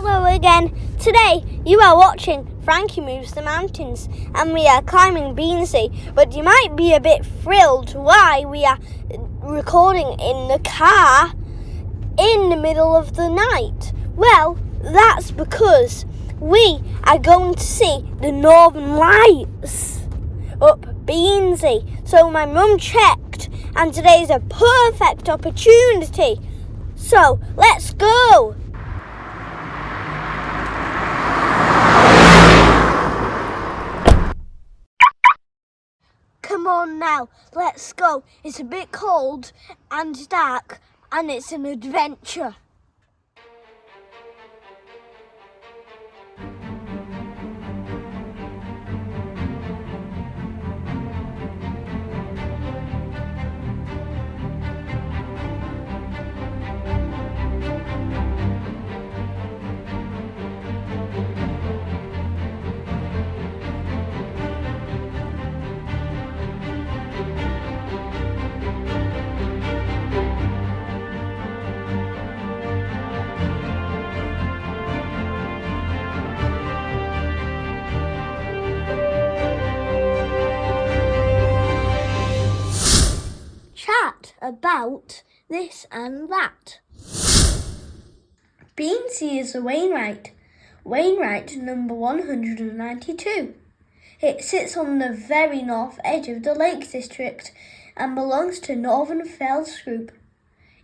Hello again. Today you are watching Frankie Moves the Mountains and we are climbing BINSEY, but you might be a bit thrilled why we are recording in the car in the middle of the night. Well, that's because we are going to see the Northern Lights up BINSEY. So my mum checked and today's a perfect opportunity. So let's go. Come on now, let's go. It's a bit cold and dark and it's an adventure. About this and that. BINSEY is a Wainwright number 192. It sits on the very north edge of the Lake District and belongs to Northern Fells Group.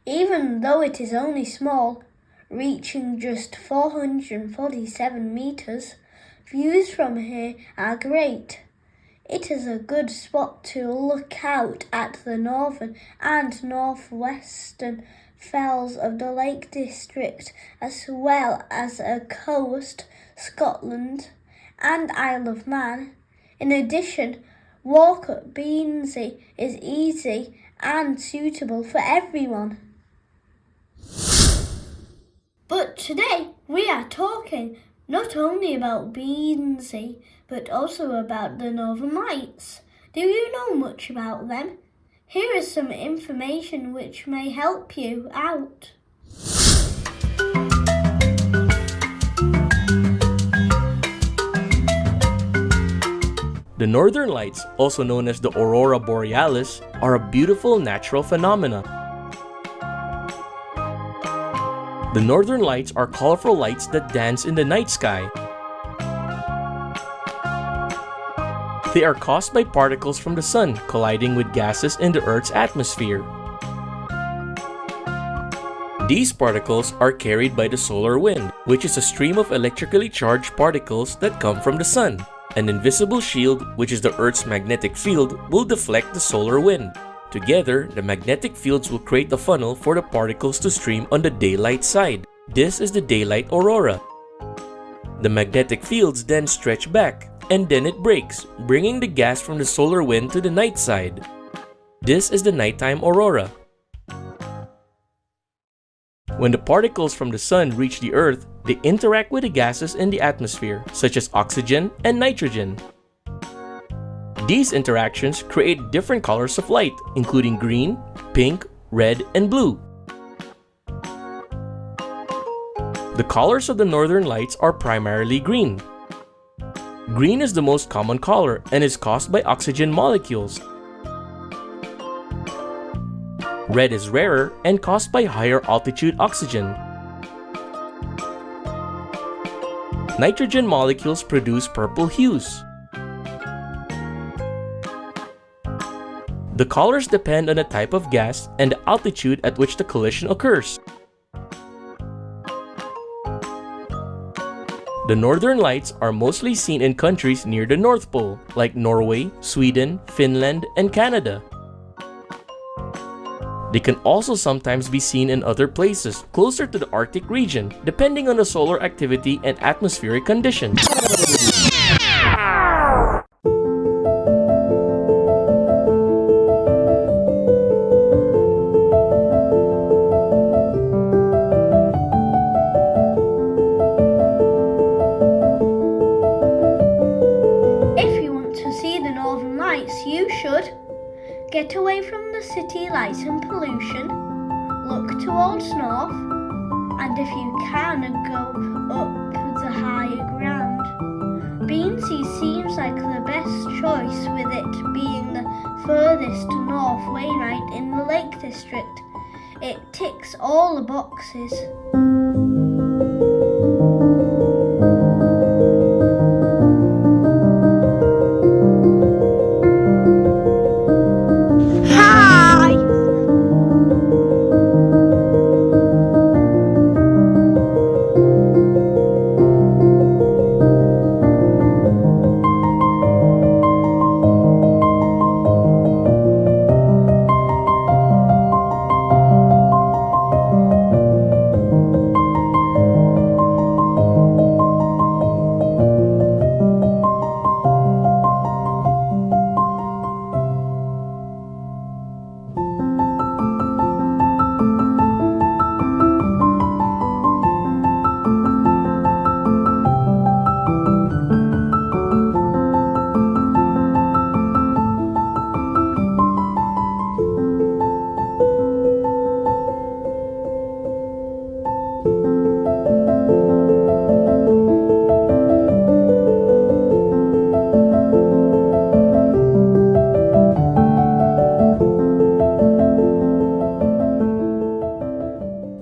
Even though it is only small, reaching just 447 meters, views from here are great. It is a good spot to look out at the northern and northwestern fells of the Lake District, as well as a coast, Scotland, and Isle of Man. In addition, walk at BINSEY is easy and suitable for everyone. But today we are talking not only about BINSEY, but also about the Northern Lights. Do you know much about them? Here is some information which may help you out. The Northern Lights, also known as the Aurora Borealis, are a beautiful natural phenomena. The Northern Lights are colorful lights that dance in the night sky. They are caused by particles from the sun colliding with gases in the Earth's atmosphere. These particles are carried by the solar wind, which is a stream of electrically charged particles that come from the sun. An invisible shield, which is the Earth's magnetic field, will deflect the solar wind. Together, the magnetic fields will create a funnel for the particles to stream on the daylight side. This is the daylight aurora. The magnetic fields then stretch back, and then it breaks, bringing the gas from the solar wind to the night side. This is the nighttime aurora. When the particles from the sun reach the Earth, they interact with the gases in the atmosphere, such as oxygen and nitrogen. These interactions create different colors of light, including green, pink, red, and blue. The colors of the Northern Lights are primarily green. Green is the most common color and is caused by oxygen molecules. Red is rarer and caused by higher altitude oxygen. Nitrogen molecules produce purple hues. The colors depend on the type of gas and the altitude at which the collision occurs. The Northern Lights are mostly seen in countries near the North Pole, like Norway, Sweden, Finland, and Canada. They can also sometimes be seen in other places closer to the Arctic region, depending on the solar activity and atmospheric conditions. You should get away from the city lights and pollution, look towards north, and if you can, go up the higher ground. BINSEY seems like the best choice, with it being the furthest north Wainwright in the Lake District. It ticks all the boxes.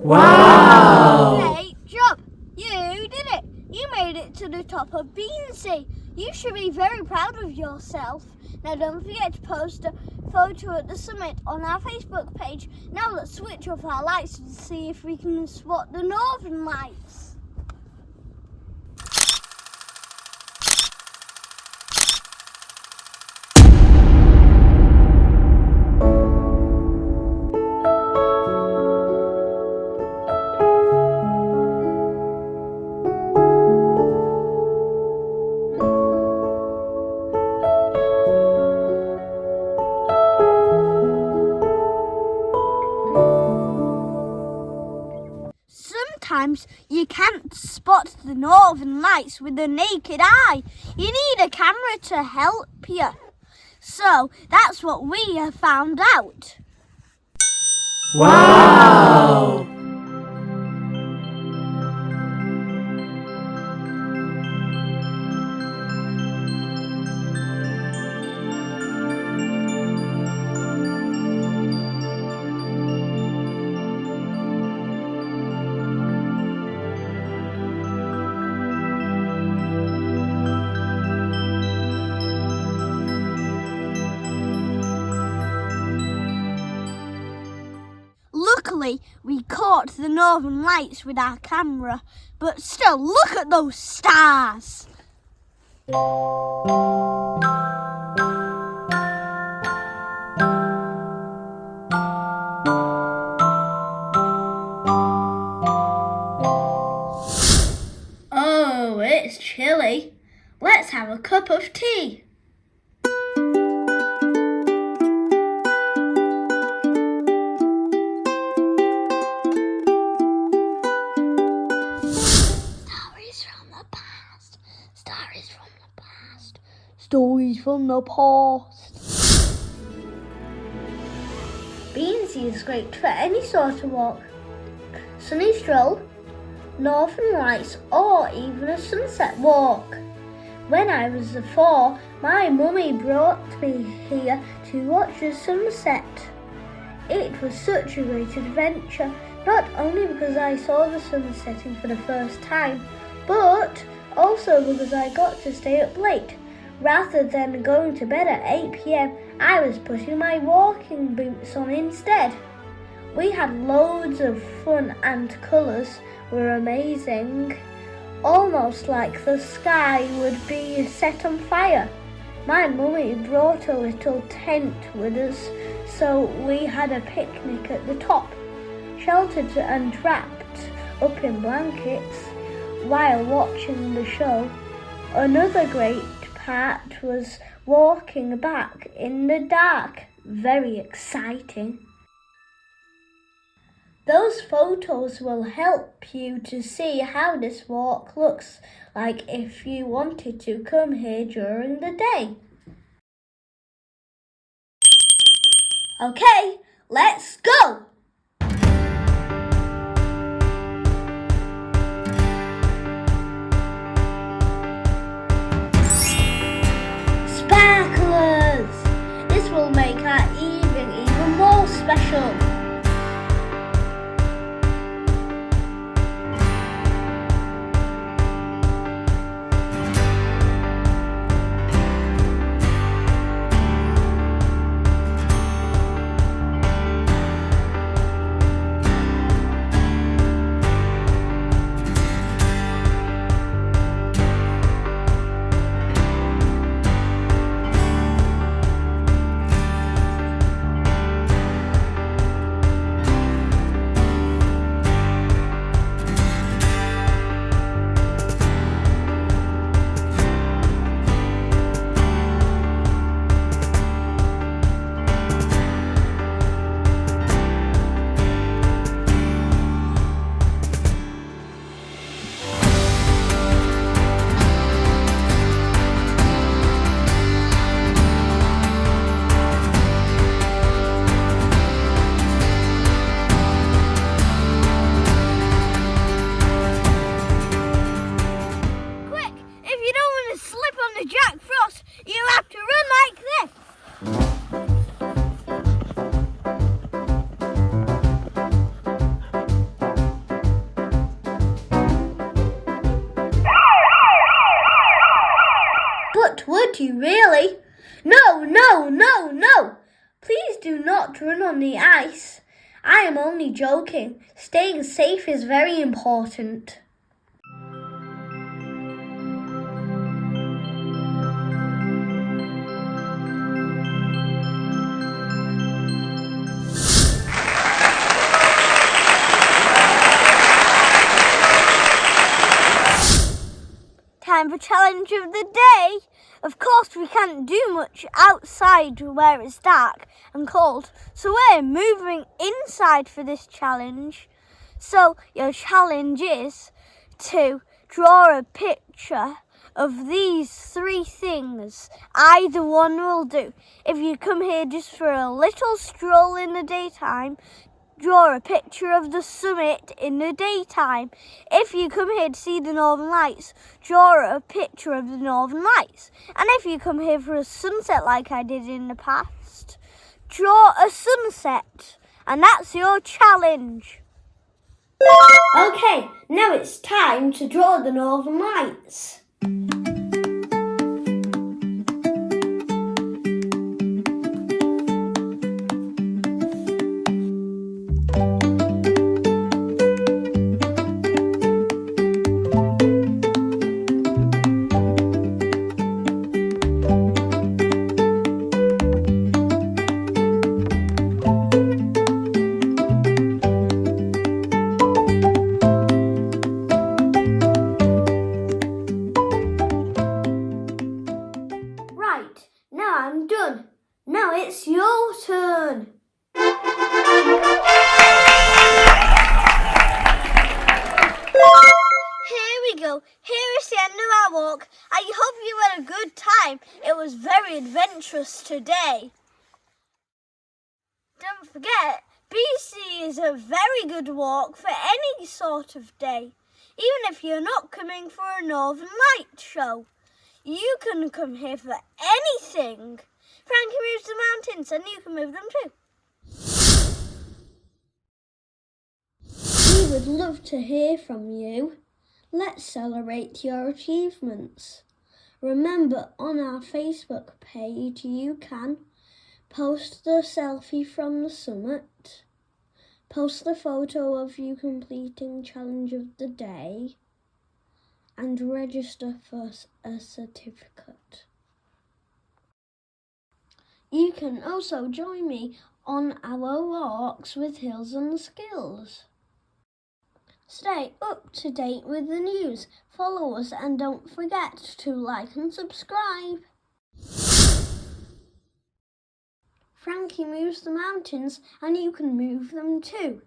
Wow! Great job! You did it! You made it to the top of BINSEY. You should be very proud of yourself. Now don't forget to post a photo at the summit on our Facebook page. Now let's switch off our lights to see if we can spot the northern lights. Sometimes you can't spot the northern lights with the naked eye. You need a camera to help you. So that's what we have found out. Wow! Luckily, we caught the northern lights with our camera, but still, look at those stars! Oh, it's chilly. Let's have a cup of tea. Stories from the past. BINSEY is great for any sort of walk. Sunny stroll, northern lights, or even a sunset walk. When I was 4, my mummy brought me here to watch the sunset. It was such a great adventure, not only because I saw the sun setting for the first time, but also because I got to stay up late. Rather than going to bed at 8 p.m, I was putting my walking boots on instead. We had loads of fun and colours were amazing, almost like the sky would be set on fire. My mummy brought a little tent with us, so we had a picnic at the top, sheltered and wrapped up in blankets while watching the show. Another great part was walking back in the dark. Very exciting. Those photos will help you to see how this walk looks like if you wanted to come here during the day. Okay, let's go! special. Jack Frost, you have to run like this. But would you really? No, no, no, no! Please do not run on the ice. I am only joking. Staying safe is very important. Time for challenge of the day. Of course we can't do much outside where it's dark and cold, so we're moving inside for this challenge. So your challenge is to draw a picture of these three things. Either one will do. If you come here just for a little stroll in the daytime, draw a picture of the summit in the daytime. If you come here to see the Northern Lights, draw a picture of the Northern Lights. And if you come here for a sunset like I did in the past, draw a sunset. And that's your challenge. Okay, now it's time to draw the Northern Lights. Now I'm done. Now it's your turn. Here we go. Here is the end of our walk. I hope you had a good time. It was very adventurous today. Don't forget, BINSEY is a very good walk for any sort of day. Even if you're not coming for a Northern Light show. You can come here for anything. Frankie moves the mountains and you can move them too. We would love to hear from you. Let's celebrate your achievements. Remember, on our Facebook page you can post the selfie from the summit, post the photo of you completing challenge of the day, and register for a certificate. You can also join me on our walks with Hills and Skills. Stay up to date with the news, follow us and don't forget to like and subscribe. Frankie moves the mountains and you can move them too.